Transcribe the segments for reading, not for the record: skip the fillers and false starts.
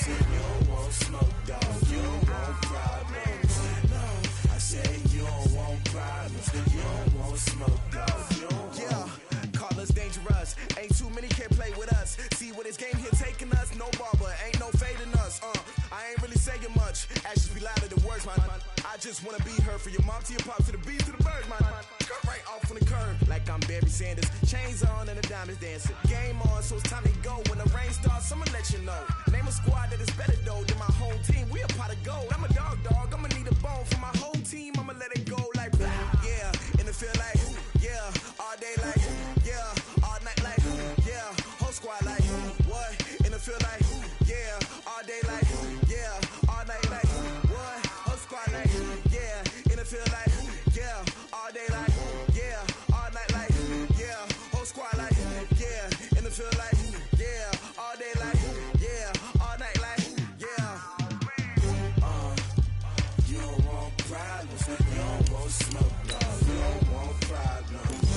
You don't want smoke, dog. You don't want problems. No, I say you don't want problems. You don't want smoke, dog. You don't call us dangerous. Ain't too many can play with us. See where this game here taking us. No barber, ain't no fading us. I ain't really saying much. Actions be louder than words, man. I just wanna be heard from your mom to your pop to the beat to the birds, man. Cut right off on the curb like I'm Barry Sanders. Chains on and the diamonds dancing. Game on, so it's time to go. When the rain starts, I'ma let you know. Name a squad that is better though than my home team. We a pot of gold. I'm a dog. I'ma need a bone for my whole team. I'ma let it go like yeah. In the field like yeah. All day like yeah. All night like yeah. Whole squad like what? In the field like yeah. All day like yeah. All night like what? Whole squad like yeah. In the field like yeah. All day like yeah. All night like yeah. Whole squad like yeah. In the field like yeah. All day like yeah. All night like yeah. You don't want problems. You don't want smoke, dog. You don't want problems.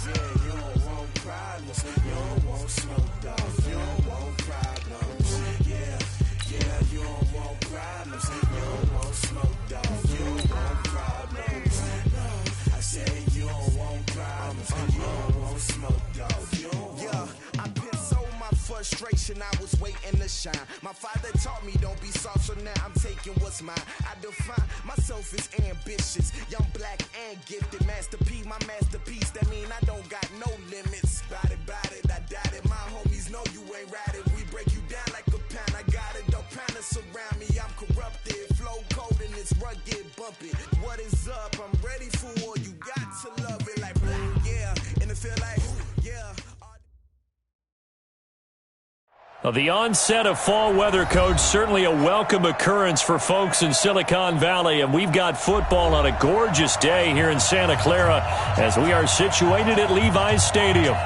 Yeah, you don't want problems. You don't want smoke, dog. You don't want problems. Yeah, you don't want problems. You don't want smoke, dog. You don't want problems. No, I say you don't want problems. You don't want smoke, dog. You don't want. I've been so my frustration, I was waiting to shine. My father taught me don't be soft, so now I'm taking what's mine. I define myself as ambitious, young, black, and gifted. Master P, my masterpiece. That mean I don't got no limits. Bout it, I doubt it. My homies know you ain't ratted. We break you down like a pound. I got it, don't pound us around me. I'm corrupted, flow cold and it's rugged, bumpy. What is up? I'm ready for war. You got to love it like yeah. And it feel like yeah. Well, the onset of fall weather, Coach, certainly a welcome occurrence for folks in Silicon Valley, and we've got football on a gorgeous day here in Santa Clara as we are situated at Levi's Stadium.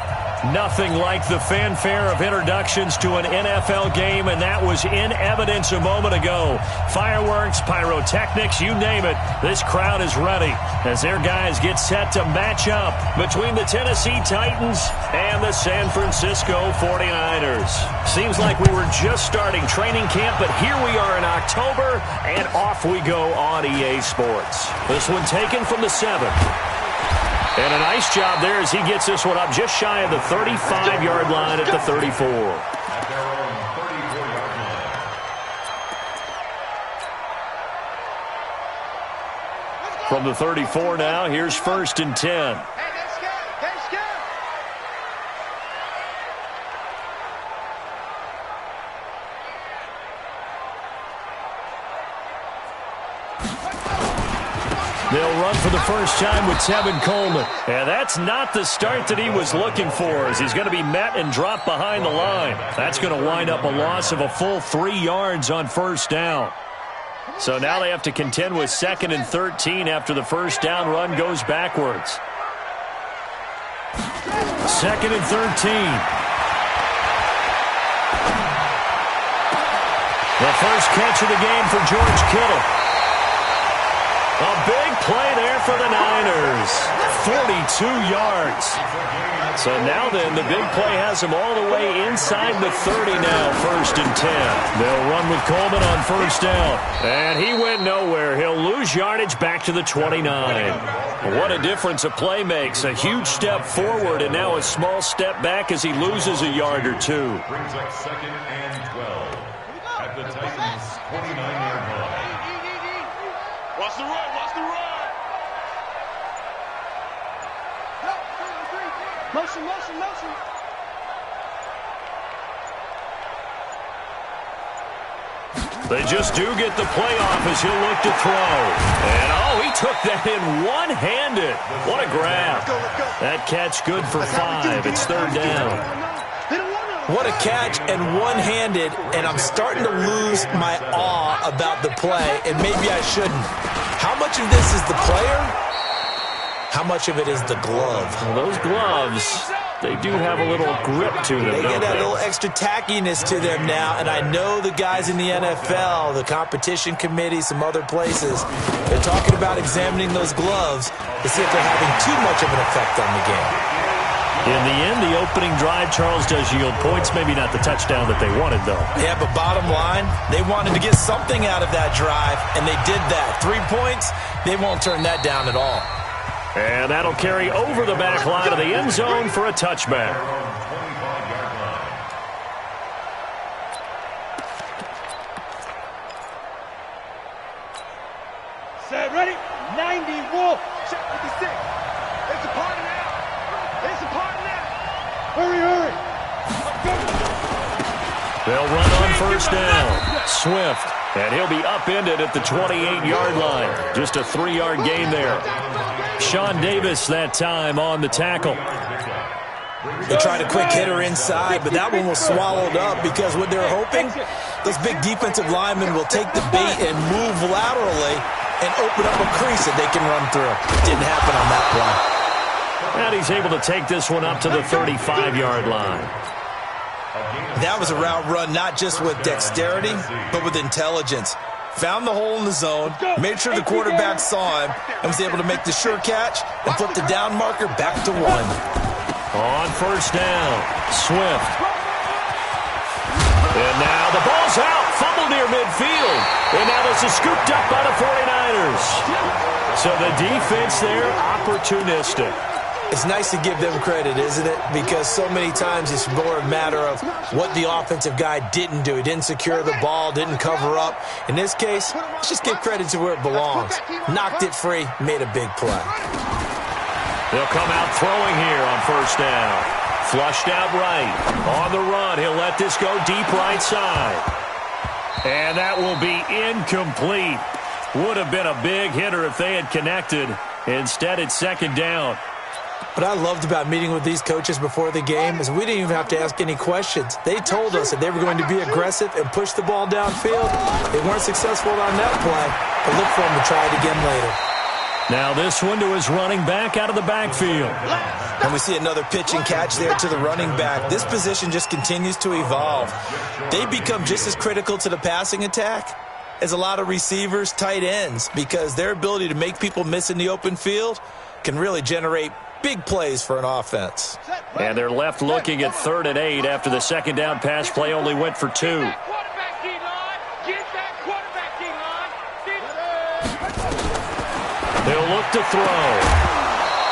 Nothing like the fanfare of introductions to an NFL game, and that was in evidence a moment ago. Fireworks, pyrotechnics, you name it. This crowd is ready as their guys get set to match up between the Tennessee Titans and the San Francisco 49ers. Seems like we were just starting training camp, but here we are in October, and off we go on EA Sports. This one taken from the 7. And a nice job there as he gets this one up just shy of the 35-yard line at the 34. From the 34 now, here's 1st and 10. They'll run for the first time with Tevin Coleman. And that's not the start that he was looking for, as he's going to be met and dropped behind the line. That's going to wind up a loss of a full 3 yards on first down. So now they have to contend with 2nd and 13 after the first down run goes backwards. 2nd and 13. The first catch of the game for George Kittle. A big play there for the Niners. 42 yards. So now then, the big play has them all the way inside the 30 now, 1st and 10. They'll run with Coleman on first down. And he went nowhere. He'll lose yardage back to the 29. What a difference a play makes. A huge step forward and now a small step back as he loses a yard or two. Brings up 2nd and 12 at the Titans' 29-yard line. Watch the run, watch the run. Motion. They just do get the play off as he'll look to throw. And, he took that in one-handed. What a grab. That catch good for 5. It's 3rd down. What a catch and one-handed, and I'm starting to lose my awe about the play, and maybe I shouldn't. How much of this is the player? How much of it is the glove? Well, those gloves, they do have a little grip to them, They don't get that they? little extra tackiness to them now, and I know the guys in the NFL, the competition committee, some other places, they're talking about examining those gloves to see if they're having too much of an effect on the game. In the end, the opening drive, Charles, does yield points. Maybe not the touchdown that they wanted, though. Yeah, but bottom line, they wanted to get something out of that drive, and they did that. 3 points, they won't turn that down at all. And that'll carry over the back line of the end zone for a touchback. Set, ready? 90, wolf. Check 56. It's a party now. It's a party now. Hurry, hurry. They'll run on first down. Swift. And he'll be upended at the 28-yard line. Just a 3-yard gain there. Sean Davis that time on the tackle. They tried a quick hitter inside, but that one was swallowed up because what they're hoping, those big defensive linemen will take the bait and move laterally and open up a crease that they can run through. Didn't happen on that play. And he's able to take this one up to the 35-yard line. That was a route run not just with dexterity, but with intelligence. Found the hole in the zone, made sure the quarterback saw him, and was able to make the sure catch and flip the down marker back to 1. On first down, Swift. And now the ball's out. Fumble near midfield. And now this is scooped up by the 49ers. So the defense there, opportunistic. It's nice to give them credit, isn't it? Because so many times it's more a matter of what the offensive guy didn't do. He didn't secure the ball, didn't cover up. In this case, let's just give credit to where it belongs. Knocked it free, made a big play. They'll come out throwing here on first down. Flushed out right. On the run, he'll let this go deep right side. And that will be incomplete. Would have been a big hitter if they had connected. Instead, it's second down. What I loved about meeting with these coaches before the game is we didn't even have to ask any questions. They told us that they were going to be aggressive and push the ball downfield. They weren't successful on that play, but look for them to try it again later. Now this one to his running back out of the backfield. And we see another pitch and catch there to the running back. This position just continues to evolve. They become just as critical to the passing attack as a lot of receivers, tight ends, because their ability to make people miss in the open field can really generate big plays for an offense. And they're left looking at 3rd and 8 after the second down pass play only went for 2. They'll look to throw.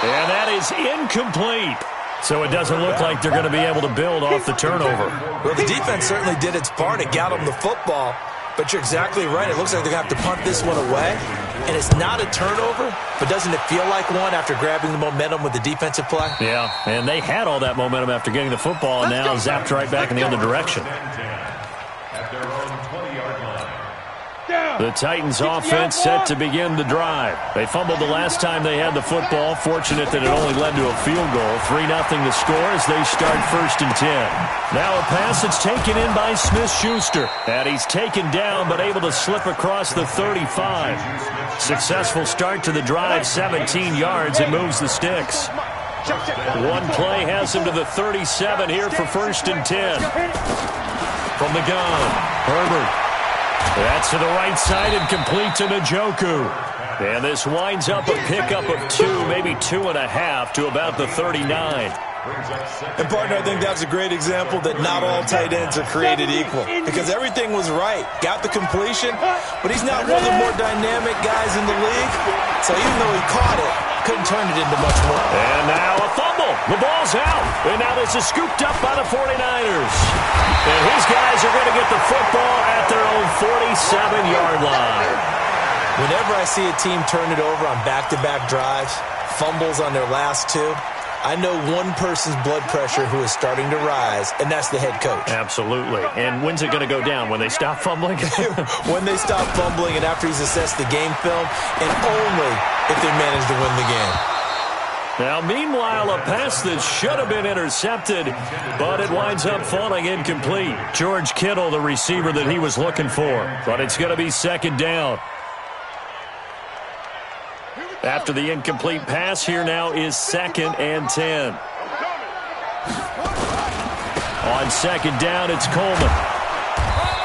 And that is incomplete. So it doesn't look like they're going to be able to build off the turnover. Well, the defense certainly did its part. It got them the football. But you're exactly right. It looks like they're going to have to punt this one away. And it's not a turnover, but doesn't it feel like one after grabbing the momentum with the defensive play? Yeah, and they had all that momentum after getting the football and now zapped right back in the other direction. The Titans offense set to begin the drive. They fumbled the last time they had the football. Fortunate that it only led to a field goal. 3-0 the score as they start 1st and 10. Now a pass that's taken in by Smith-Schuster. And he's taken down but able to slip across the 35. Successful start to the drive, 17 yards. It moves the sticks. One play has him to the 37 here for 1st and 10. From the gun, Herbert. That's to the right side and complete to Njoku. And this winds up a pickup of 2, maybe 2.5 to about the 39. And, partner, I think that's a great example that not all tight ends are created equal because everything was right. Got the completion, but he's not one of the more dynamic guys in the league. So even though he caught it, couldn't turn it into much more. And now a fumble. The ball's out. And now this is scooped up by the 49ers. And his guys are going to get the football at their own 47-yard line. Whenever I see a team turn it over on back-to-back drives, fumbles on their last 2, I know one person's blood pressure who is starting to rise, and that's the head coach. Absolutely. And when's it going to go down? When they stop fumbling? When they stop fumbling and after he's assessed the game film, and only if they manage to win the game. Now, meanwhile, a pass that should have been intercepted, but it winds up falling incomplete. George Kittle, the receiver that he was looking for. But it's going to be 2nd down. After the incomplete pass, here now is 2nd and 10. On 2nd down, it's Coleman.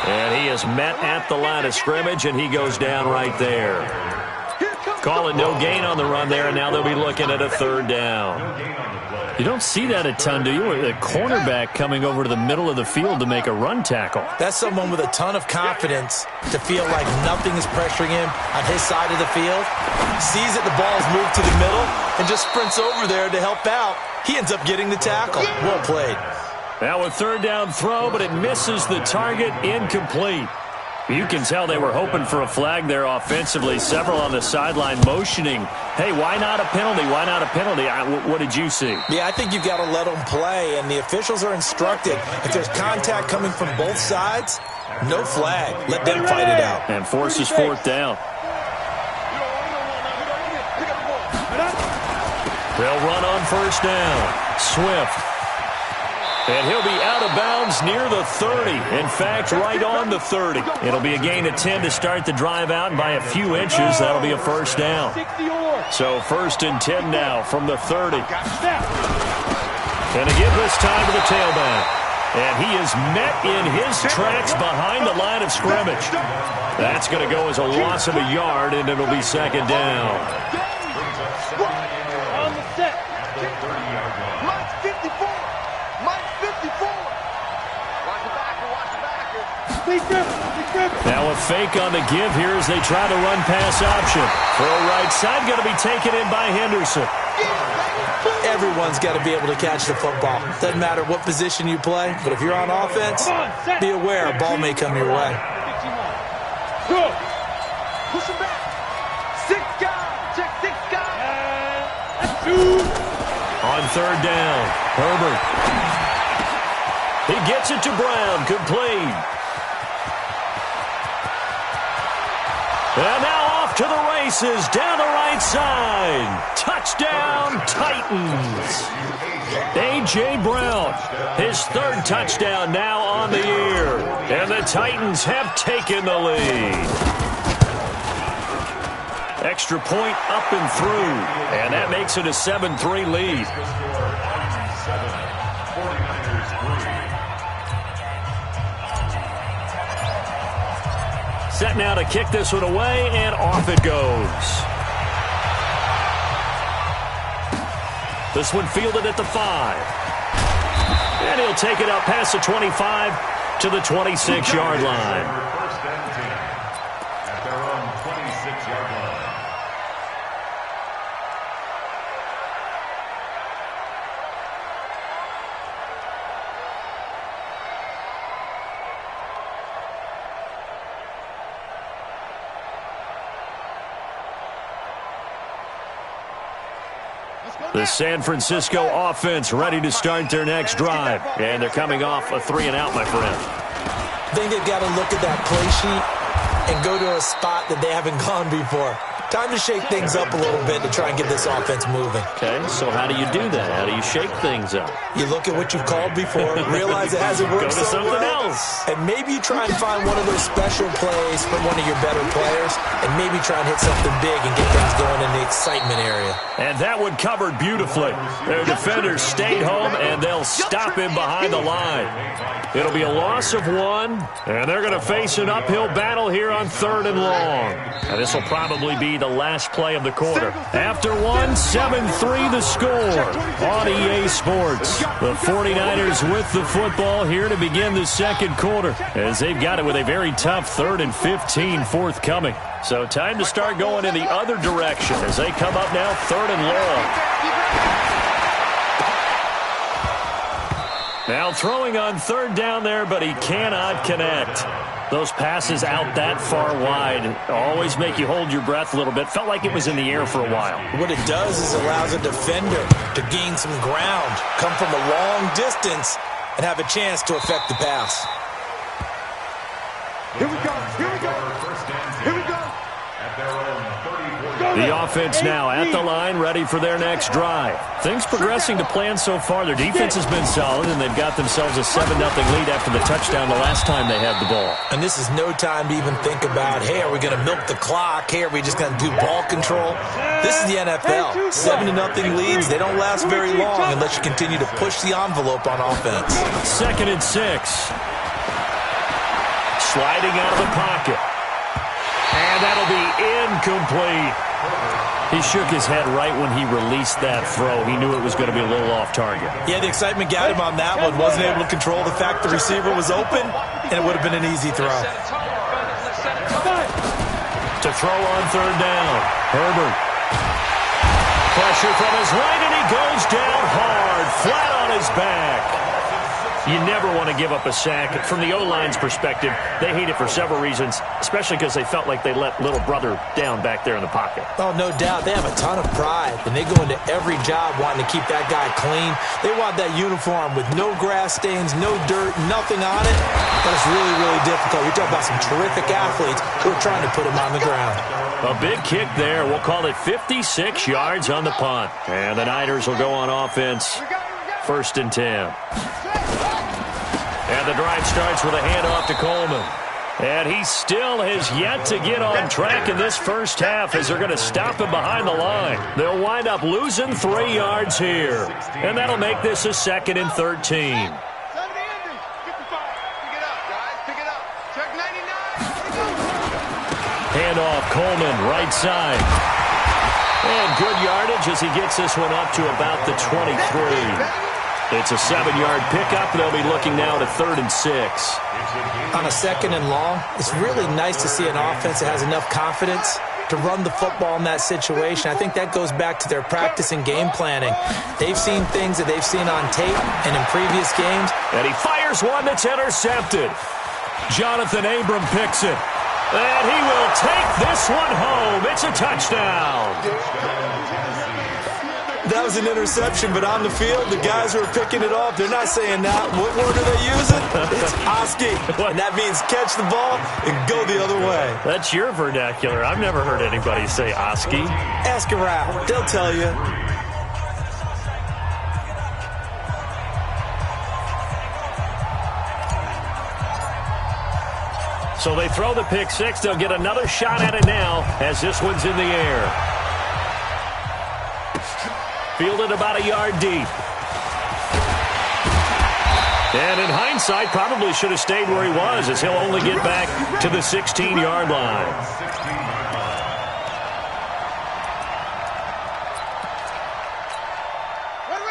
And he is met at the line of scrimmage, and he goes down right there. Call it no gain on the run there, and now they'll be looking at a 3rd down. You don't see that a ton, do you? A cornerback coming over to the middle of the field to make a run tackle. That's someone with a ton of confidence to feel like nothing is pressuring him on his side of the field. Sees that the ball's moved to the middle and just sprints over there to help out. He ends up getting the tackle. Well played. Now a third down throw, but it misses the target, incomplete. You can tell they were hoping for a flag there offensively. Several on the sideline motioning, hey, why not a penalty? Why not a penalty? What did you see? Yeah, I think you've got to let them play, and the officials are instructed. If there's contact coming from both sides, no flag. Let them fight it out. And forces fourth down. They'll run on first down. Swift. And he'll be out of bounds near the 30. In fact, right on the 30. It'll be a gain of 10 to start the drive out, and by a few inches, that'll be a first down. So 1st and 10 now from the 30. And to give this time to the tailback. And he is met in his tracks behind the line of scrimmage. That's going to go as a loss of a yard, and it'll be 2nd down. On the set. Mike's 54. Mike's 54. Watch the backer. Watch the backer. Big Griffin. Now a fake on the give here as they try to run pass option. Throw right side going to be taken in by Henderson. Everyone's got to be able to catch the football. Doesn't matter what position you play, but if you're on offense, be aware a ball may come your way. Go. Push him back. 6 guys. Check 6 guys. On 3rd down, Herbert. He gets it to Brown, complete. And now off to the races, down the right side. Touchdown, Titans. A.J. Brown, his 3rd touchdown now on the year. And the Titans have taken the lead. Extra point up and through. And that makes it a 7-3 lead. Set now to kick this one away, and off it goes. This one fielded at the 5. And he'll take it up past the 25 to the 26-yard line. First and 10 at their own 26-yard line. The San Francisco offense ready to start their next drive. And they're coming off a 3-and-out, my friend. I think they've got to look at that play sheet and go to a spot that they haven't gone before. Time to shake things up a little bit to try and get this offense moving. Okay, so how do you do that? How do you shake things up? You look at what you've called before, realize it hasn't worked Go to so something well, else. and maybe you try and find one of those special plays from one of your better players, and maybe try and hit something big and get things going in the excitement area. And that one covered beautifully. Their defenders stayed home, and they'll stop him behind the line. It'll be a loss of 1, and they're going to face an uphill battle here on 3rd and long. And this will probably be the last play of the quarter. After 1, 7-3 the score on EA Sports. The 49ers with the football here to begin the 2nd quarter, as they've got it with a very tough 3rd and 15 forthcoming. So time to start going in the other direction as they come up now 3rd and long. Now throwing on 3rd down there, but he cannot connect. Those passes out that far wide always make you hold your breath a little bit. Felt like it was in the air for a while. What it does is allows a defender to gain some ground, come from a long distance, and have a chance to affect the pass. Here we go. Here we go. Here we go. At their own 34. The offense now at the line, ready for their next drive. Things progressing to plan so far. Their defense has been solid, and they've got themselves a 7-0 lead after the touchdown the last time they had the ball. And this is no time to even think about, hey, are we going to milk the clock? Hey, are we just going to do ball control? This is the NFL. 7-0 leads, they don't last very long unless you continue to push the envelope on offense. 2nd and 6. Sliding out of the pocket. And that'll be incomplete. He shook his head right when he released that throw. He knew it was going to be a little off target. Yeah, the excitement got him on that one. Wasn't able to control the fact the receiver was open, and it would have been an easy throw. To throw on third down. Herbert. Pressure from his right, and he goes down hard, flat on his back. You never want to give up a sack. From the O-line's perspective, they hate it for several reasons, especially because they felt like they let little brother down back there in the pocket. Oh, no doubt. They have a ton of pride, and they go into every job wanting to keep that guy clean. They want that uniform with no grass stains, no dirt, nothing on it. But it's really, really difficult. You're talking about some terrific athletes who are trying to put him on the ground. A big kick there. We'll call it 56 yards on the punt. And the Niners will go on offense. 1st and 10. And the drive starts with a handoff to Coleman. And he still has yet to get on track in this first half as they're going to stop him behind the line. They'll wind up losing 3 yards here. And that'll make this a 2nd and 13. Handoff, Coleman, right side. And good yardage as he gets this one up to about the 23. It's a 7-yard pickup. They'll be looking now to 3rd and 6. On a 2nd and long, it's really nice to see an offense that has enough confidence to run the football in that situation. I think that goes back to their practice and game planning. They've seen things that they've seen on tape and in previous games. And he fires one that's intercepted. Jonathan Abram picks it. And he will take this one home. It's a touchdown. That was an interception, but on the field, the guys who are picking it off, they're not saying that. What word are they using? It's Oski. And that means catch the ball and go the other way. That's your vernacular. I've never heard anybody say Oski. Ask around. They'll tell you. So they throw the pick six. They'll get another shot at it now as this one's in the air. Fielded about a yard deep. And in hindsight, probably should have stayed where he was as he'll only get back to the 16-yard line.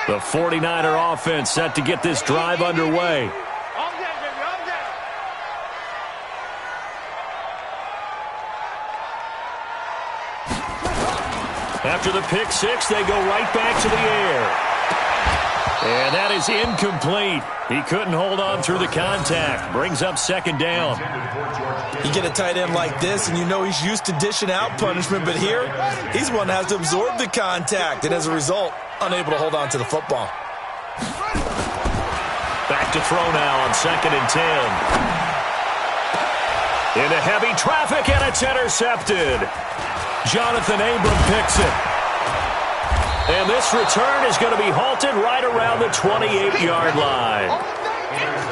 The 49er offense set to get this drive underway. After the pick six, they go right back to the air. And that is incomplete. He couldn't hold on through the contact. Brings up 2nd down. You get a tight end like this, and you know he's used to dishing out punishment, but here, he's one that has to absorb the contact, and as a result, unable to hold on to the football. Back to throw now on 2nd and 10. Into heavy traffic, and it's intercepted. Jonathan Abram picks it. And this return is going to be halted right around the 28-yard line.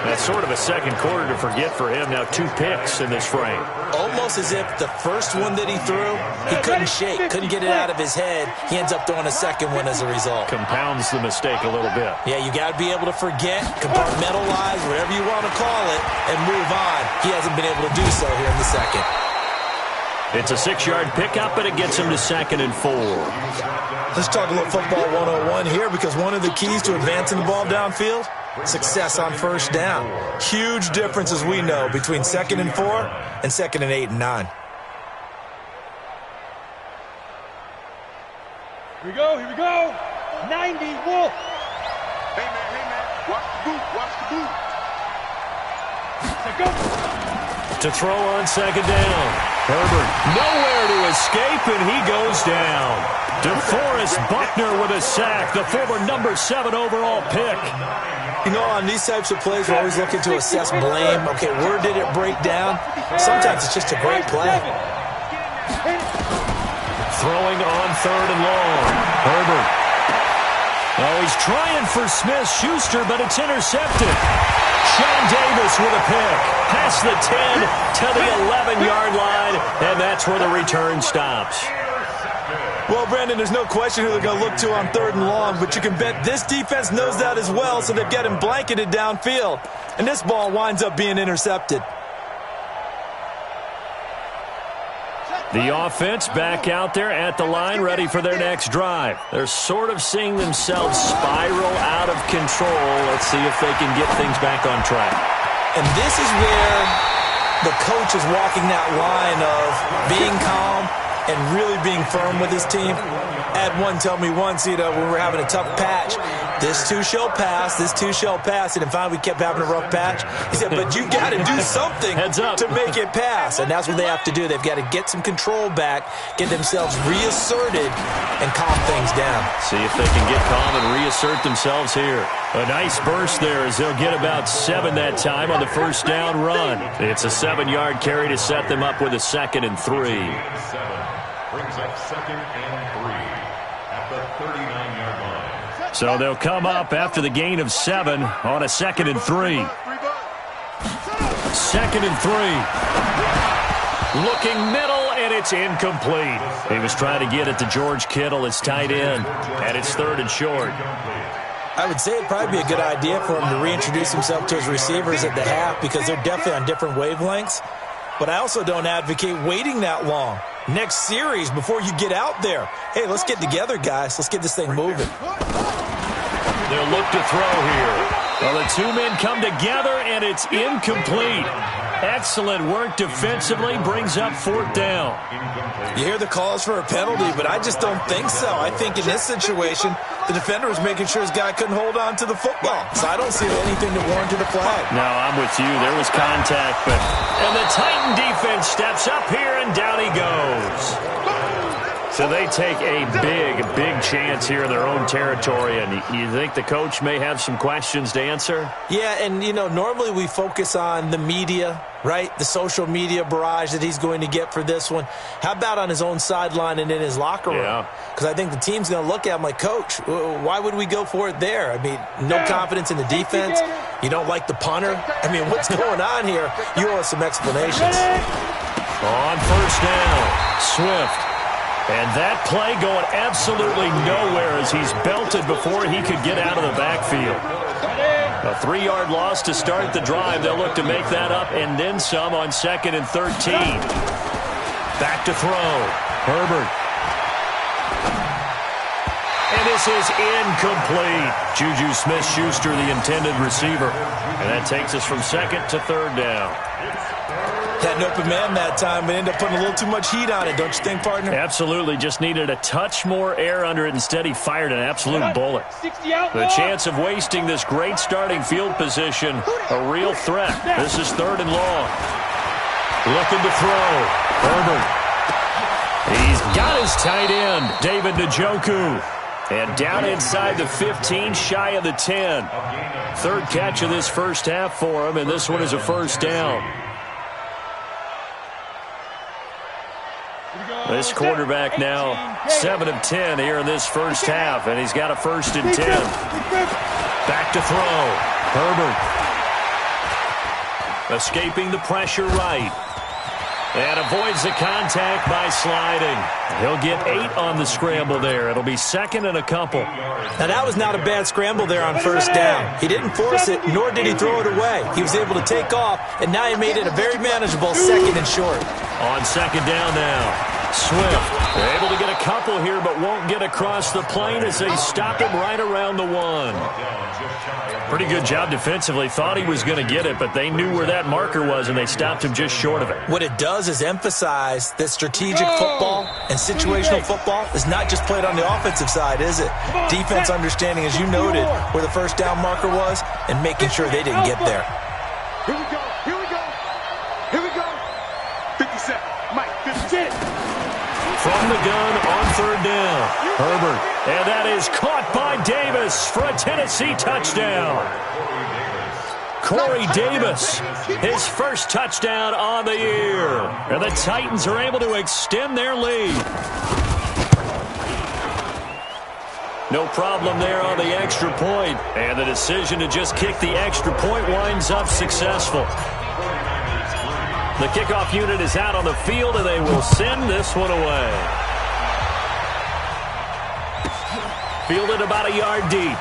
That's sort of a second quarter to forget for him. Now 2 picks in this frame. Almost as if the first one that he threw, he couldn't shake, couldn't get it out of his head. He ends up throwing a second one as a result. Compounds the mistake a little bit. Yeah, you got to be able to forget, compartmentalize, whatever you want to call it, and move on. He hasn't been able to do so here in the second. It's a 6-yard pickup, but it gets him to 2nd and 4. Let's talk a little football 101 here, because one of the keys to advancing the ball downfield, success on first down. Huge difference, as we know, between 2nd and 4 and 2nd and 8 and 9. Here we go, here we go. 90, Wolf. Hey, man, watch the boot, watch the boot. Go. To throw on 2nd down. Herbert nowhere to escape, and he goes down. DeForest Buckner with a sack, the former number 7 overall pick. You know, on these types of plays, we're always looking to assess blame. Okay, where did it break down? Sometimes it's just a great play. Throwing on 3rd and long. Herbert. Oh, he's trying for Smith-Schuster, but it's intercepted. Sean Davis with a pick. Past the 10 to the 11-yard line, and that's where the return stops. Well, Brandon, there's no question who they're going to look to on 3rd and long, but you can bet this defense knows that as well, so they're getting blanketed downfield. And this ball winds up being intercepted. The offense back out there at the line, ready for their next drive. They're sort of seeing themselves spiral out of control. Let's see if they can get things back on track. And this is where the coach is walking that line of being calm and really being firm with his team. Ed one told me once, when we're having a tough patch, this too shall pass, this too shall pass. And finally we kept having a rough patch. He said, but you got to do something to make it pass. And that's what they have to do. They've got to get some control back, get themselves reasserted, and calm things down. See if they can get calm and reassert themselves here. A nice burst there as they'll get about 7 that time on the first down run. It's a 7-yard carry to set them up with a 2nd and 3. Brings up 2nd and 3 at the 39-yard line. So they'll come up after the gain of 7 on a 2nd and 3. 2nd and 3. Looking middle, and it's incomplete. He was trying to get it to George Kittle, his tight end, and it's 3rd and short. I would say it'd probably be a good idea for him to reintroduce himself to his receivers at the half because they're definitely on different wavelengths. But I also don't advocate waiting that long. Next series, before you get out there, hey, let's get together, guys. Let's get this thing moving. They'll look to throw here. Well, the two men come together, and it's incomplete. Excellent work defensively, brings up 4th down. You hear the calls for a penalty, but I just don't think so. I think in this situation, the defender was making sure his guy couldn't hold on to the football. So I don't see anything that warranted a flag. No, I'm with you. There was contact, and the Titan defense steps up here, and down he goes. So they take a big chance here in their own territory, and you think the coach may have some questions to answer? Yeah, and, normally we focus on the media, right? The social media barrage that he's going to get for this one. How about on his own sideline and in his locker room? Because I think the team's going to look at him like, Coach, why would we go for it there? I mean, no confidence in the defense. You don't like the punter. I mean, what's going on here? You owe us some explanations. On first down, Swift. And that play going absolutely nowhere as he's belted before he could get out of the backfield. A 3-yard loss to start the drive. They'll look to make that up and then some on 2nd and 13. Back to throw. Herbert. And this is incomplete. Juju Smith-Schuster, the intended receiver. And that takes us from 2nd to 3rd down. Had an open man that time, but ended up putting a little too much heat on it, don't you think, partner? Absolutely. Just needed a touch more air under it. Instead, he fired an absolute bullet. The chance of wasting this great starting field position, a real threat. This is 3rd and long. Looking to throw. Herbert. He's got his tight end, David Njoku. And down inside the 15, shy of the 10. 3rd catch of this first half for him, and this one is a first down. This quarterback now 7 of 10 here in this first half, and he's got a 1st and 10. Back to throw. Herbert. Escaping the pressure right. And avoids the contact by sliding. He'll get 8 on the scramble there. It'll be 2nd and a couple. Now, that was not a bad scramble there on first down. He didn't force it, nor did he throw it away. He was able to take off, and now he made it a very manageable 2nd and short. On 2nd down now. Swift. They're able to get a couple here, but won't get across the plane as they stop him right around the 1. Pretty good job defensively. Thought he was going to get it, but they knew where that marker was, and they stopped him just short of it. What it does is emphasize that strategic football and situational football is not just played on the offensive side, is it? Defense understanding, as you noted, where the first down marker was and making sure they didn't get there. Here we go. Here we go. Here we go. 57. Mike, 57. From the gun on 3rd down. Herbert. And that is caught by Davis for a Tennessee touchdown. Corey Davis, his first touchdown on the year. And the Titans are able to extend their lead. No problem there on the extra point. And the decision to just kick the extra point winds up successful. The kickoff unit is out on the field, and they will send this one away. Fielded about a yard deep.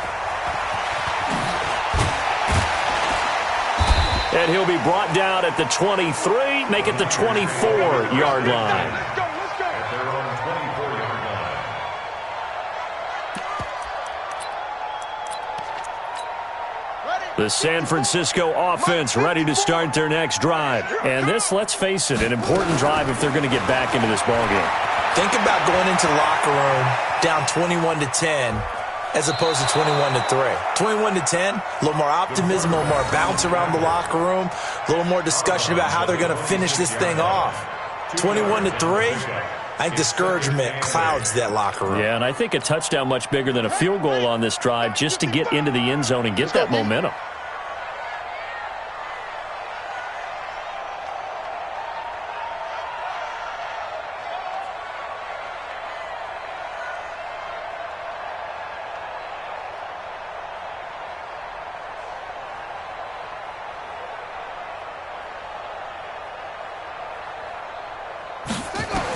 And he'll be brought down at the 23, make it the 24-yard line. The San Francisco offense ready to start their next drive. And this, let's face it, an important drive if they're going to get back into this ballgame. Think about going into the locker room down 21-10 as opposed to 21-3. 21-10, a little more optimism, a little more bounce around the locker room, a little more discussion about how they're going to finish this thing off. 21-3, I think discouragement clouds that locker room. Yeah, and I think a touchdown much bigger than a field goal on this drive just to get into the end zone and get that momentum.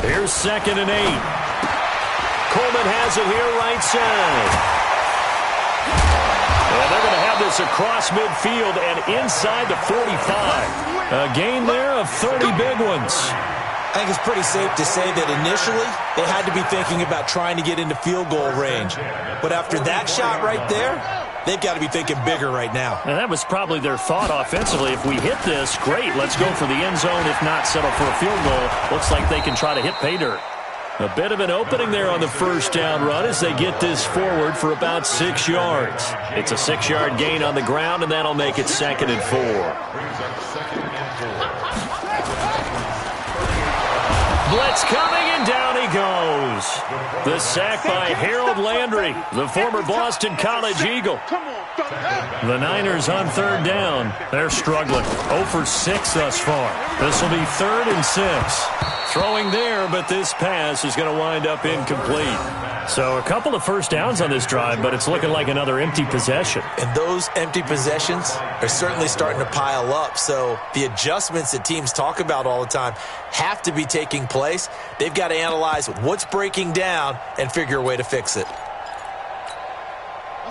Here's 2nd and 8. Coleman has it here right side. And they're going to have this across midfield and inside the 45. A gain there of 30 big ones. I think it's pretty safe to say that initially they had to be thinking about trying to get into field goal range. But after that shot right there, they've got to be thinking bigger right now. And that was probably their thought offensively. If we hit this, great, let's go for the end zone. If not, settle for a field goal. Looks like they can try to hit pay dirt. A bit of an opening there on the first down run as they get this forward for about 6 yards. It's a 6-yard gain on the ground, and that'll make it 2nd and 4. Blitz coming, and down he goes. The sack by Harold Landry, the former Boston College Eagle. The Niners on 3rd down. They're struggling. 0 for 6 thus far. This will be 3rd and 6. Throwing there, but this pass is going to wind up incomplete. So a couple of first downs on this drive, but it's looking like another empty possession. And those empty possessions are certainly starting to pile up. So the adjustments that teams talk about all the time have to be taking place. They've got to analyze what's breaking down and figure a way to fix it.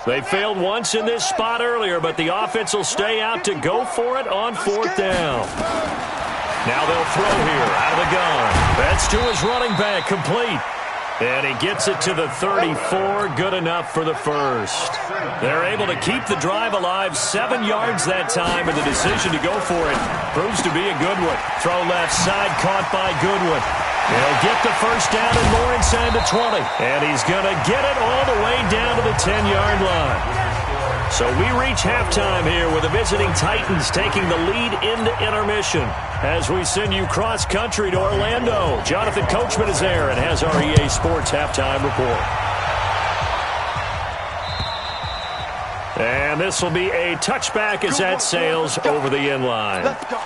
They failed once in this spot earlier, but the offense will stay out to go for it on 4th down. Now they'll throw here out of the gun. That's to his running back, complete. And he gets it to the 34, good enough for the first. They're able to keep the drive alive, 7 yards that time, and the decision to go for it proves to be a good one. Throw left side, caught by Goodwin. He'll get the first down and more inside the 20. And he's going to get it all the way down to the 10-yard line. So we reach halftime here with the visiting Titans taking the lead into intermission. As we send you cross-country to Orlando, Jonathan Coachman is there and has our EA Sports halftime report. And this will be a touchback as that sails over the end line. Let's go.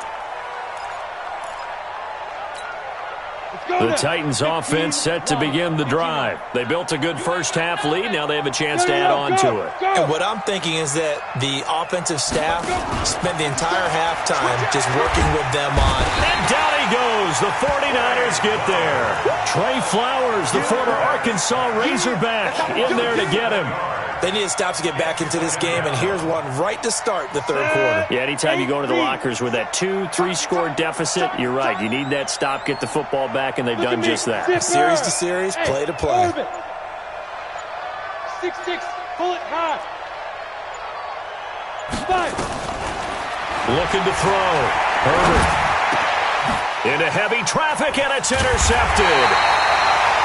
The Titans offense set to begin the drive. They built a good first-half lead. Now they have a chance to add on to it. And what I'm thinking is that the offensive staff spent the entire halftime just working with them on. And down he goes. The 49ers get there. Trey Flowers, the former Arkansas Razorback, in there to get him. They need to stop to get back into this game, and here's one right to start the 3rd quarter. Yeah, anytime you go to the lockers with that 2-3 score deficit, you're right. You need that stop, get the football back, and they've done just that. Series to series, play to play. 6-6, pull it high. 5. Looking to throw. Herbert. Into heavy traffic, and it's intercepted.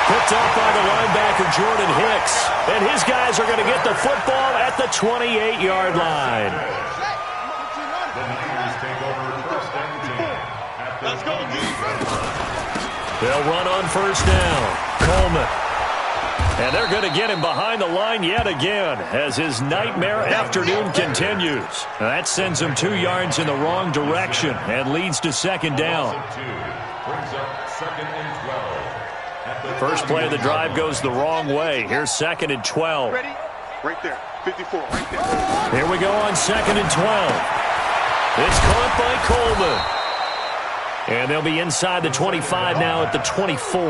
Picked up by the linebacker, Jordan Hicks. And his guys are going to get the football at the 28-yard line. The Niners take over 1st and 10. Let's go, defense. They'll run on 1st down. Coleman. And they're going to get him behind the line yet again as his nightmare afternoon continues. That sends him 2 yards in the wrong direction and leads to 2nd down. Brings up 2nd and 12. First play of the drive goes the wrong way. Here's 2nd and 12. Ready? Right there. 54, right there. Here we go on 2nd and 12. It's caught by Coleman. And they'll be inside the 25 now at the 24.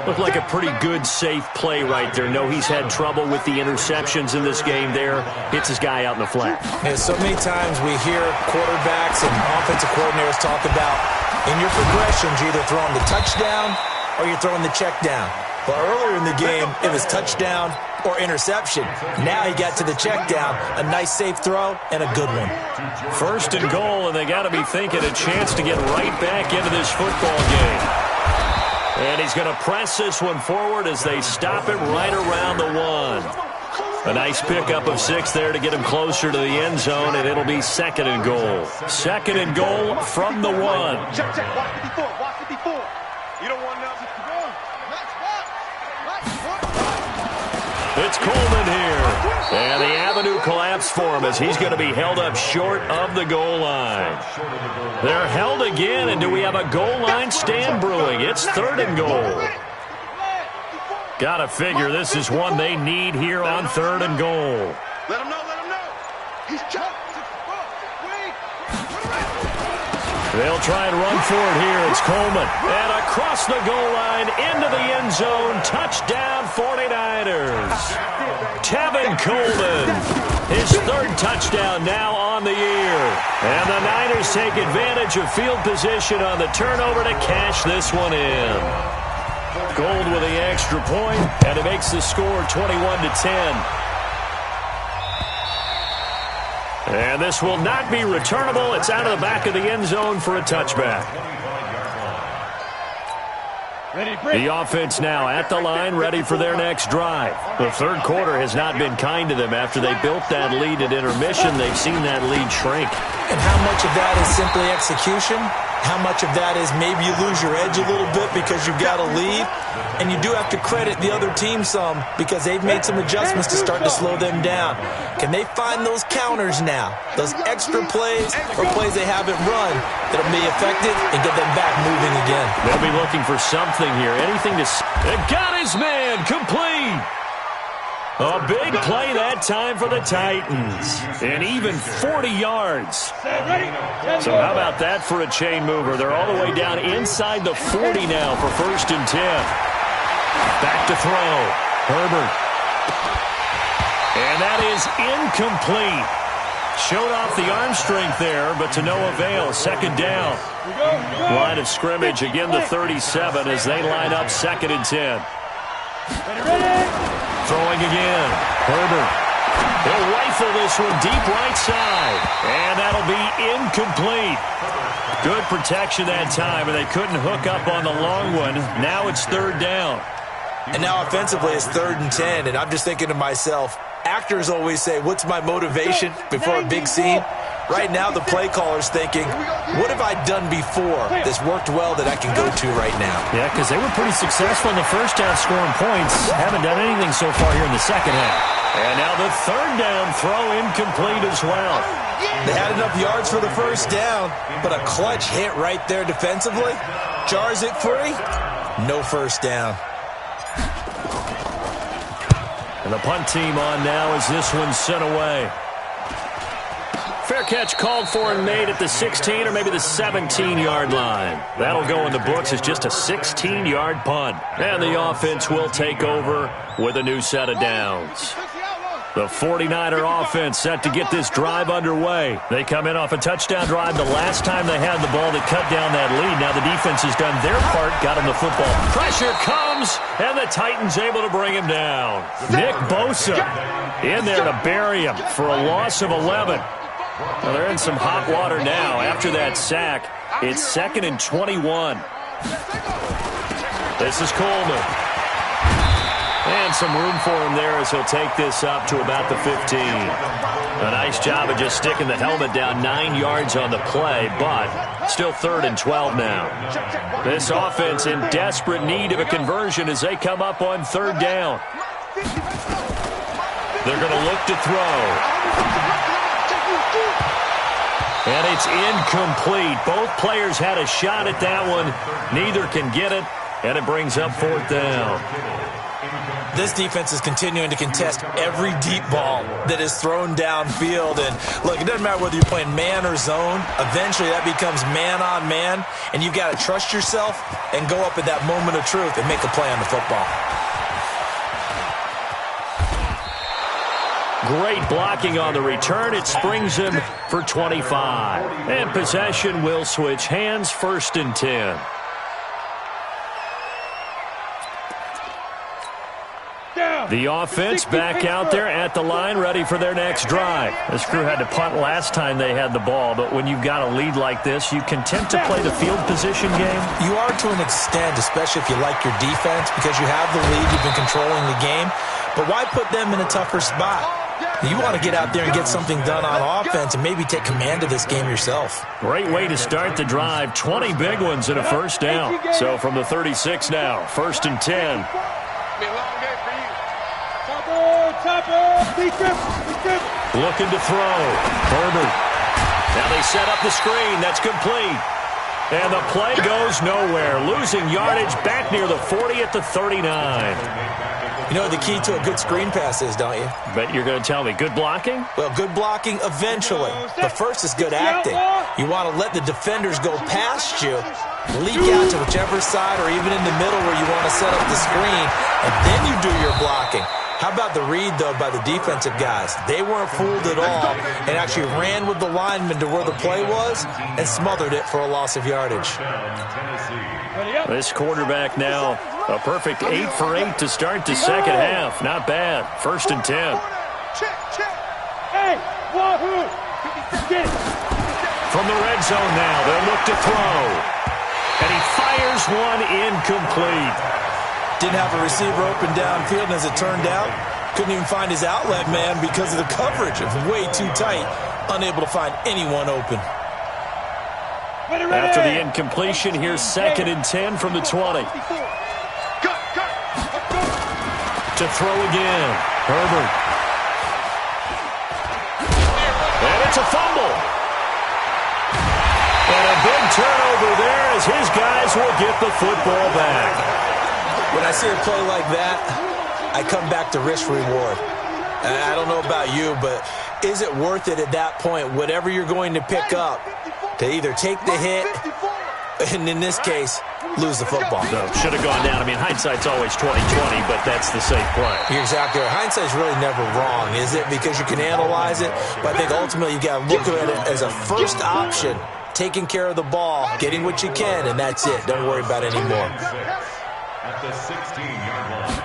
Looked like a pretty good, safe play right there. No, he's had trouble with the interceptions in this game there. Hits his guy out in the flat. And so many times we hear quarterbacks and offensive coordinators talk about in your progressions, you're either throwing the touchdown or you're throwing the check down. But earlier in the game, it was touchdown or interception. Now he got to the check down. A nice safe throw and a good one. First and goal, and they got to be thinking a chance to get right back into this football game. And he's going to press this one forward as they stop it right around the 1. A nice pickup of 6 there to get him closer to the end zone, and it'll be second and goal. Second and goal from the 1. Check. Watch it before. You don't want nothing. It's Coleman here. And the avenue collapsed for him as he's going to be held up short of the goal line. They're held again, and do we have a goal line stand brewing? It's third and goal. Got to figure this is one they need here on third and goal. Let him know. He's jumped. They'll try and run for it here. It's Coleman. And across the goal line, into the end zone. Touchdown, 49ers. Tevin Coleman. His third touchdown now on the year. And the Niners take advantage of field position on the turnover to cash this one in. Gold with the extra point, and it makes the score 21-10. And this will not be returnable. It's out of the back of the end zone for a touchback. The offense now at the line, ready for their next drive. The third quarter has not been kind to them. After they built that lead at intermission, they've seen that lead shrink. And how much of that is simply execution? How much of that is maybe you lose your edge a little bit because you've got a lead? And you do have to credit the other team some because they've made some adjustments to start to slow them down. Can they find those counters now? Those extra plays or plays they haven't run that'll be effective and get them back moving again? They'll be looking for something here. Anything to... It got his man complete. A big play that time for the Titans. And even 40 yards. So how about that for a chain mover? They're all the way down inside the 40 now for first and 10. Back to throw. Herbert. And that is incomplete. Showed off the arm strength there, but to no avail. Second down. Line of scrimmage, again the 37 as they line up second and 10. Throwing again. Herbert. He'll rifle this one deep right side. And that'll be incomplete. Good protection that time, and they couldn't hook up on the long one. Now it's third down. And now offensively it's third and 10, and I'm just thinking to myself, actors always say, what's my motivation before a big scene? Right now the play caller's thinking, what have I done before that's worked well that I can go to right now? Yeah, because they were pretty successful in the first half scoring points. Haven't done anything so far here in the second half. And now the third down throw incomplete as well. They had enough yards for the first down, but a clutch hit right there defensively. Jars it free. No first down. And the punt team on now as this one's sent away. Fair catch called for and made at the 16 or maybe the 17-yard line. That'll go in the books as just a 16-yard punt. And the offense will take over with a new set of downs. The 49er offense set to get this drive underway. They come in off a touchdown drive the last time they had the ball that cut down that lead. Now the defense has done their part, got him the football. Pressure comes, and the Titans able to bring him down. Nick Bosa in there to bury him for a loss of 11. Well, they're in some hot water now. After that sack, it's second and 21. This is Coleman. And some room for him there as he'll take this up to about the 15. A nice job of just sticking the helmet down 9 yards on the play, but still third and 12 now. This offense in desperate need of a conversion as they come up on third down. They're going to look to throw. And it's incomplete. Both players had a shot at that one. Neither can get it, and it brings up fourth down. This defense is continuing to contest every deep ball that is thrown downfield. And look, it doesn't matter whether you're playing man or zone. Eventually that becomes man on man, and you've got to trust yourself and go up at that moment of truth and make a play on the football. Great blocking on the return. It springs him for 25. And possession will switch hands, first and 10. The offense back out there at the line, ready for their next drive. This crew had to punt last time they had the ball, but when you've got a lead like this, you can tend to play the field position game. You are to an extent, especially if you like your defense, because you have the lead, you've been controlling the game. But why put them in a tougher spot? You want to get out there and get something done on offense and maybe take command of this game yourself. Great way to start the drive. 20 big ones and a first down. So from the 36 now, 1st and 10. Looking to throw. Herbert. Now they set up the screen. That's complete. And the play goes nowhere. Losing yardage back near the 40 at the 39. You know what the key to a good screen pass is, don't you? Bet you're going to tell me. Good blocking? Well, good blocking eventually. But first is good acting. You want to let the defenders go past you, leak out to whichever side or even in the middle where you want to set up the screen, and then you do your blocking. How about the read, though, by the defensive guys? They weren't fooled at all and actually ran with the lineman to where the play was and smothered it for a loss of yardage. This quarterback now, a perfect 8 for 8 to start the second half. Not bad. 1st and 10. From the red zone now, they'll look to throw. And he fires one incomplete. Didn't have a receiver open downfield, and as it turned out, couldn't even find his outlet man because of the coverage. It was way too tight, unable to find anyone open. After the incompletion, here's 2nd and 10 from the 20. To throw again. Herbert. And it's a fumble. And a big turnover there as his guys will get the football back. When I see a play like that, I come back to risk-reward. I don't know about you, but is it worth it at that point, whatever you're going to pick up, to either take the hit, and in this case, lose the football? So, should have gone down. I mean, hindsight's always 20/20, but that's the safe play. You're exactly right. Hindsight's really never wrong, is it? Because you can analyze it, but I think ultimately you got to look at it as a first option, taking care of the ball, getting what you can, and that's it. Don't worry about it anymore. At the 16-yard line.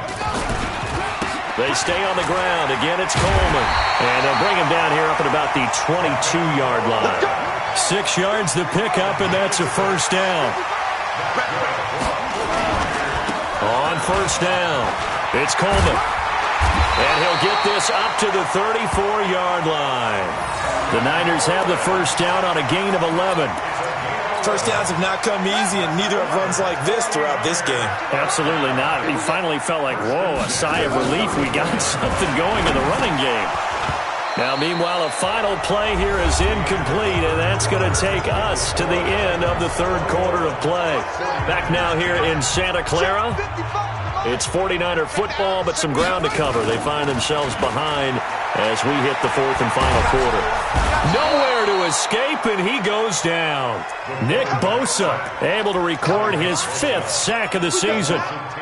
They stay on the ground. Again, it's Coleman. And they'll bring him down here up at about the 22-yard line. 6 yards to pick up, and that's a first down. On first down, it's Coleman. And he'll get this up to the 34-yard line. The Niners have the first down on a gain of 11. First downs have not come easy, and neither have runs like this throughout this game. Absolutely not. He finally felt like, whoa, a sigh of relief. We got something going in the running game. Now, meanwhile, a final play here is incomplete, and that's going to take us to the end of the third quarter of play. Back now here in Santa Clara. It's 49er football, but some ground to cover. They find themselves behind as we hit the fourth and final quarter. Nowhere to escape, and he goes down. Nick Bosa able to record his 5th sack of the season.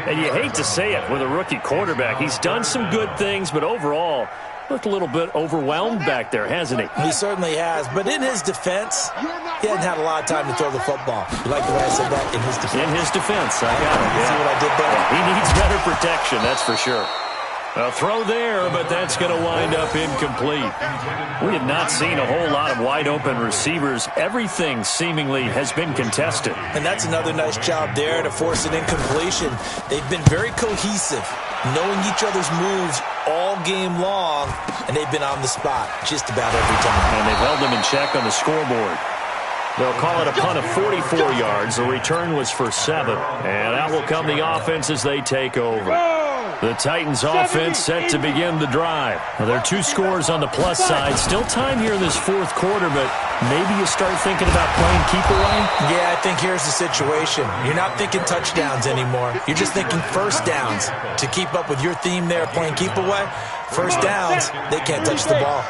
And you hate to say it with a rookie quarterback. He's done some good things, but overall, looked a little bit overwhelmed back there, hasn't he? He certainly has. But in his defense, he hadn't had a lot of time to throw the football. You like the way I said that? In his defense. In his defense, I got it. See what I did there? He needs better protection, that's for sure. A throw there, but that's going to wind up incomplete. We have not seen a whole lot of wide-open receivers. Everything seemingly has been contested. And that's another nice job there to force an incompletion. They've been very cohesive, knowing each other's moves all game long, and they've been on the spot just about every time. And they've held them in check on the scoreboard. They'll call it a punt of 44 yards. The return was for 7. And out will come the offense as they take over. The Titans offense set to begin the drive. Well, there are 2 scores on the plus side. Still time here in this fourth quarter, but maybe you start thinking about playing keep away? Yeah, I think here's the situation. You're not thinking touchdowns anymore. You're just thinking first downs. To keep up with your theme there, playing keep away, first downs, they can't touch the ball.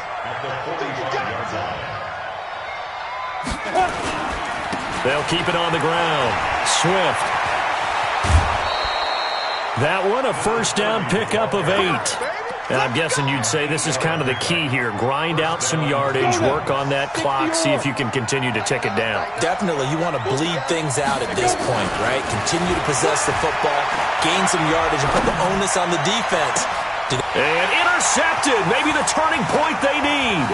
They'll keep it on the ground. Swift. That one, a first down pickup of 8. And I'm guessing you'd say this is kind of the key here. Grind out some yardage, work on that clock, see if you can continue to tick it down. Definitely. You want to bleed things out at this point, right? Continue to possess the football, gain some yardage, and put the onus on the defense And intercepted. Maybe the turning point they need.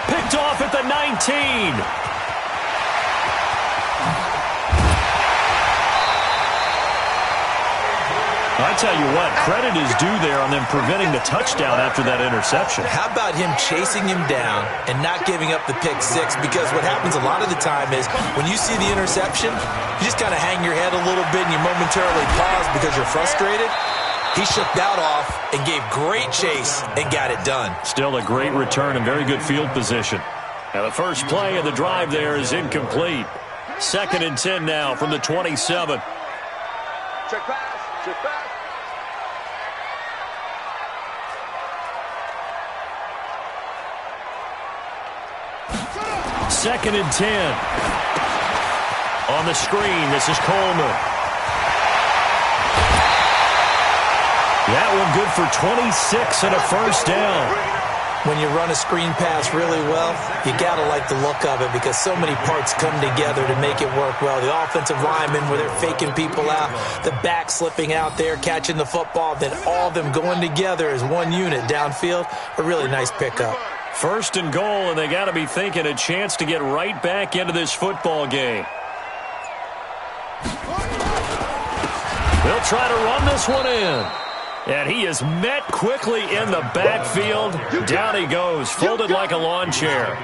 Picked off at the 19. I tell you what, credit is due there on them preventing the touchdown after that interception. How about him chasing him down and not giving up the pick six? Because what happens a lot of the time is when you see the interception, you just kind of hang your head a little bit and you momentarily pause because you're frustrated. He shook that off and gave great chase and got it done. Still a great return and very good field position. Now the first play of the drive there is incomplete. 2nd and 10 now from the 27. Check pass. Check pass. 2nd and 10. On the screen, this is Coleman. That one good for 26 and a first down. When you run a screen pass really well, you got to like the look of it because so many parts come together to make it work well. The offensive linemen where they're faking people out, the back slipping out there, catching the football, then all of them going together as one unit downfield. A really nice pickup. 1st and goal, and they got to be thinking a chance to get right back into this football game. They'll try to run this one in. And he is met quickly in the backfield. Down he goes, folded like a lawn chair.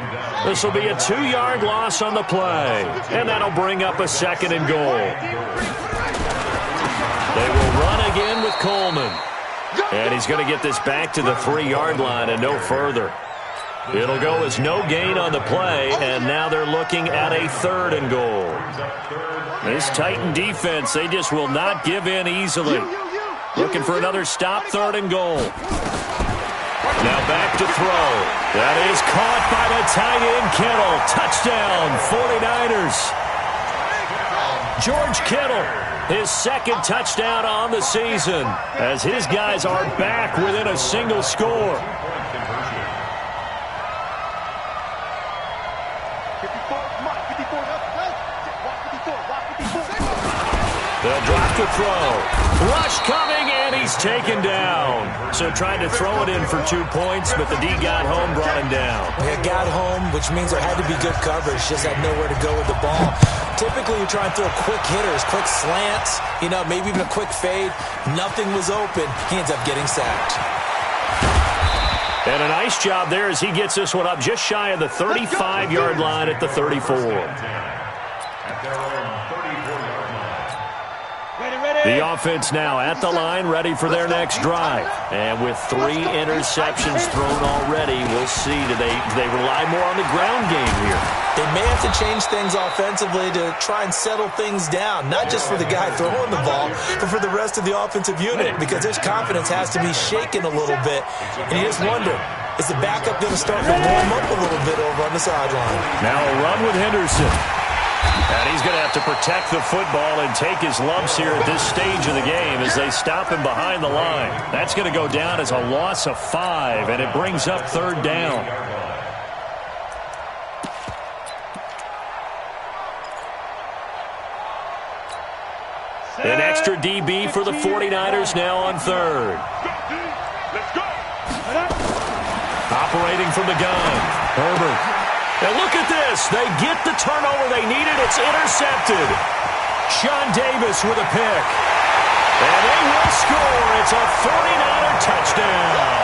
This will be a 2-yard loss on the play. And that'll bring up a 2nd and goal. They will run again with Coleman. And he's going to get this back to the 3-yard line and no further. It'll go as no gain on the play, and now they're looking at a 3rd and goal. This Titan defense, they just will not give in easily. Looking for another stop, 3rd and goal. Now back to throw. That is caught by the tight end, Kittle. Touchdown, 49ers. George Kittle, his 2nd touchdown on the season, as his guys are back within a single score. They'll drop the throw. Rush coming, and he's taken down. So trying to throw it in for 2 points, but the D got home, brought him down. They got home, which means there had to be good coverage. Just had nowhere to go with the ball. Typically, you try and throw quick hitters, quick slants, maybe even a quick fade. Nothing was open. He ends up getting sacked. And a nice job there as he gets this one up just shy of the 35-yard line at the 34. The offense now at the line, ready for their next drive. And with 3 interceptions thrown already, we'll see. Do they rely more on the ground game here? They may have to change things offensively to try and settle things down, not just for the guy throwing the ball, but for the rest of the offensive unit, because his confidence has to be shaken a little bit. And you just wonder, is the backup going to start to warm up a little bit over on the sideline? Now a run with Henderson. And he's going to have to protect the football and take his lumps here at this stage of the game as they stop him behind the line. That's going to go down as a loss of 5, and it brings up 3rd down. An extra DB for the 49ers now on 3rd. Operating from the gun, Herbert. And look at this. They get the turnover they needed. It's intercepted. Sean Davis with a pick. And they will score. It's a 49er touchdown.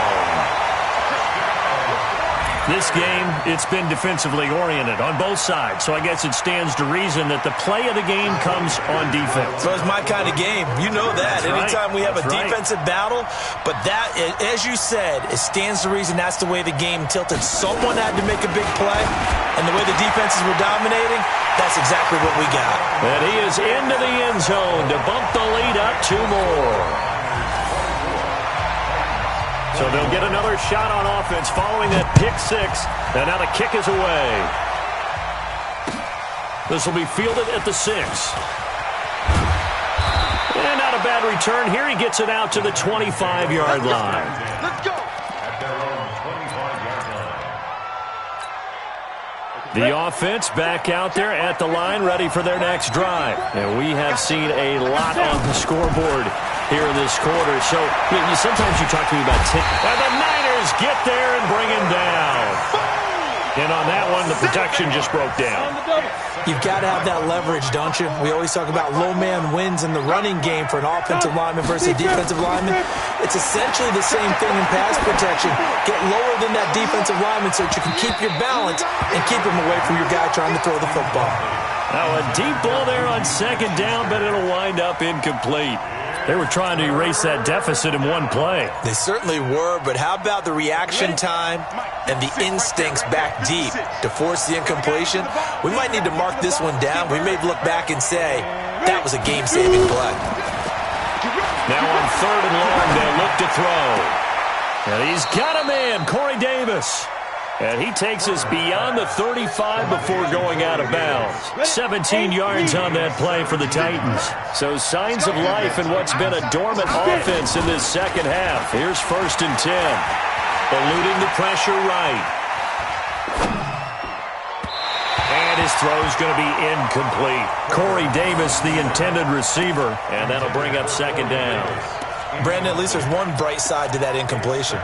This game, it's been defensively oriented on both sides, so I guess it stands to reason that the play of the game comes on defense. So it's my kind of game. You know that. That's Anytime we have a right. defensive battle, but that, as you said, it stands to reason that's the way the game tilted. Someone had to make a big play, and the way the defenses were dominating, that's exactly what we got. And he is into the end zone to bump the lead up 2 more. So they'll get another shot on offense following that pick 6. And now the kick is away. This will be fielded at the 6. And not a bad return here. He gets it out to the 25-yard line. Let's go. The offense back out there at the line, ready for their next drive. And we have seen a lot on the scoreboard here in this quarter. So sometimes you talk to me about and the Niners get there and bring him down. And on that one, the protection just broke down. You've got to have that leverage, don't you? We always talk about low man wins in the running game for an offensive lineman versus a defensive lineman. It's essentially the same thing in pass protection. Get lower than that defensive lineman so that you can keep your balance and keep him away from your guy trying to throw the football. Now a deep ball there on second down, but it'll wind up incomplete. They were trying to erase that deficit in one play. They certainly were, but how about the reaction time and the instincts back deep to force the incompletion? We might need to mark this one down. We may look back and say, that was a game-saving play. Now on 3rd and long, they'll look to throw. And he's got him in, Corey Davis. And he takes us beyond the 35 before going out of bounds. 17 yards on that play for the Titans. So signs of life in what's been a dormant offense in this second half. Here's 1st and 10. Eluding the pressure right. And his throw's going to be incomplete. Corey Davis, the intended receiver. And that'll bring up 2nd down. Brandon, at least there's one bright side to that incompletion.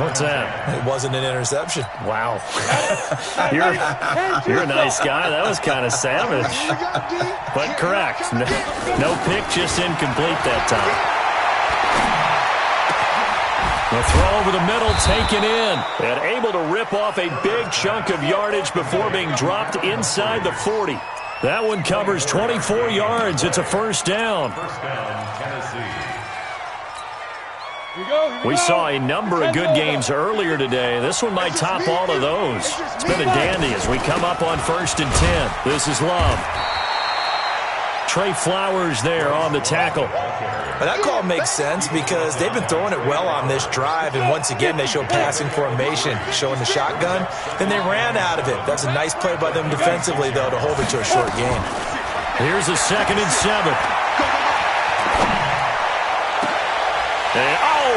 What's that? It wasn't an interception. Wow. You're a nice guy. That was kind of savage. But correct. No pick, just incomplete that time. The throw over the middle, taken in. And able to rip off a big chunk of yardage before being dropped inside the 40. That one covers 24 yards. It's a 1st down. First down, Tennessee. We saw a number of good games earlier today. This one might top all of those. It's been a dandy as we come up on 1st and 10. This is Love. Trey Flowers there on the tackle. But that call makes sense because they've been throwing it well on this drive, and once again they show passing formation, showing the shotgun. Then they ran out of it. That's a nice play by them defensively, though, to hold it to a short game. Here's a 2nd and 7.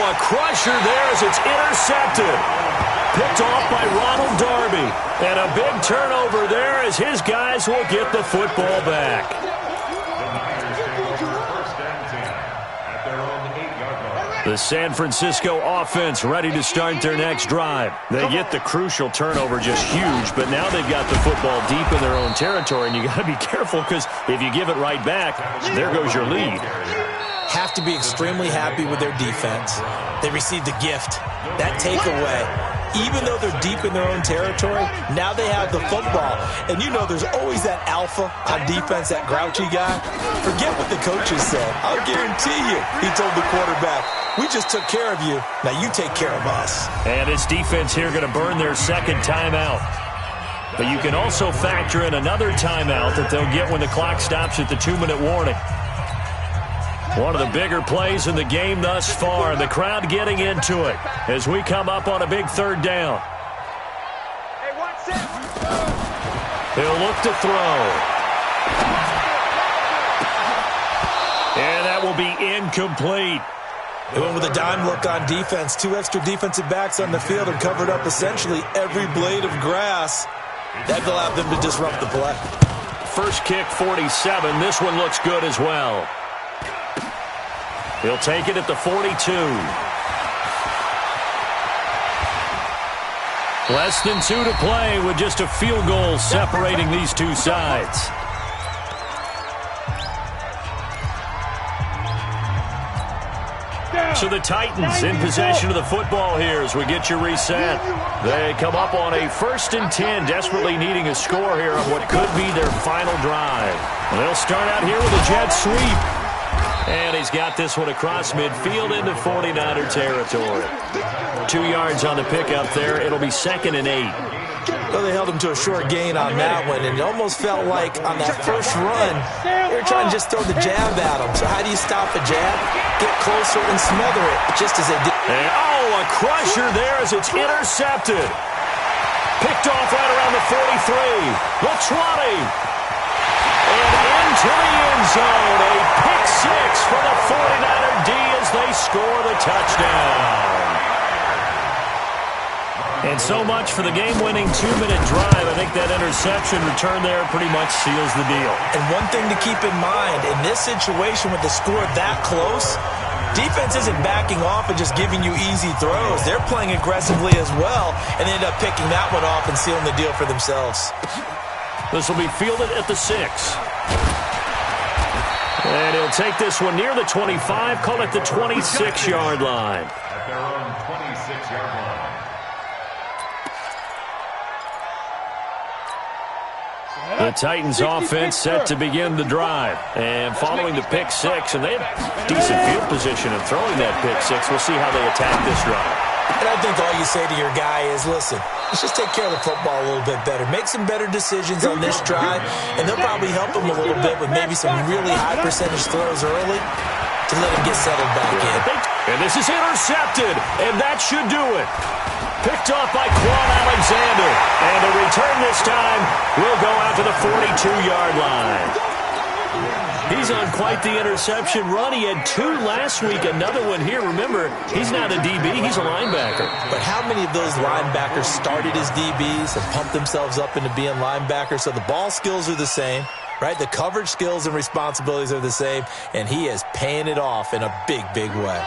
A crusher there as it's intercepted. Picked off by Ronald Darby. And a big turnover there as his guys will get the football back. The Niners take over 1st and 10 at their own 8-yard line. The San Francisco offense ready to start their next drive. They get the crucial turnover, just huge, but now they've got the football deep in their own territory, and you got to be careful because if you give it right back, there goes your lead. Have to be extremely happy with their defense. They received a gift. That takeaway, even though they're deep in their own territory, now they have the football. And you know there's always that alpha on defense, that grouchy guy. Forget what the coaches said. I'll guarantee you, he told the quarterback, we just took care of you. Now you take care of us. And his defense here going to burn their 2nd timeout. But you can also factor in another timeout that they'll get when the clock stops at the 2-minute warning. One of the bigger plays in the game thus far. The crowd getting into it as we come up on a big 3rd down. He'll look to throw. And that will be incomplete. They went with a dime look on defense. 2 extra defensive backs on the field and covered up essentially every blade of grass. That allowed them to disrupt the play. First kick, 47. This one looks good as well. He'll take it at the 42. Less than 2 to play with just a field goal separating these two sides. So the Titans in possession of the football here as we get you reset. They come up on a 1st and 10, desperately needing a score here on what could be their final drive. They'll start out here with a jet sweep. And he's got this one across midfield into 49er territory. 2 yards on the pickup there. It'll be 2nd and 8. Well, they held him to a short gain on that one, and it almost felt like on that first run, they were trying to just throw the jab at him. So how do you stop a jab? Get closer and smother it, just as they did. And, a crusher there as it's intercepted. Picked off right around the 43. The 20. And into the end zone, a pick 6 for the 49er D as they score the touchdown. And so much for the game-winning 2-minute drive. I think that interception return there pretty much seals the deal. And one thing to keep in mind, in this situation with the score that close, Defense isn't backing off and just giving you easy throws. They're playing aggressively as well, and they end up picking that one off and sealing the deal for themselves. This will be fielded at the 6. And he'll take this one near the 25, call it the 26-yard line. At their own 26-yard line. The Titans offense set to begin the drive. And following the pick 6, and they have decent field position in throwing that pick 6. We'll see how they attack this drive. And I think all you say to your guy is, listen, let's just take care of the football a little bit better. Make some better decisions on this drive, and they'll probably help him a little bit with maybe some really high percentage throws early to let him get settled back in. And this is intercepted, and that should do it. Picked off by Quan Alexander. And the return this time will go out to the 42-yard line. He's on quite the interception run. He had 2 last week, another one here. Remember, he's not a DB, he's a linebacker. But how many of those linebackers started as DBs and pumped themselves up into being linebackers? So the ball skills are the same, right? The coverage skills and responsibilities are the same, and he is paying it off in a big, big way.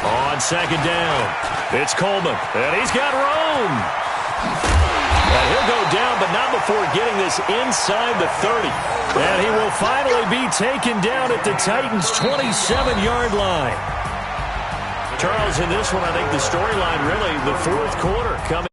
On second down, it's Coleman, and he's got room. And he'll go down, but not before getting this inside the 30. And he will finally be taken down at the Titans' 27-yard line. Charles, in this one, I think the storyline really, the fourth quarter coming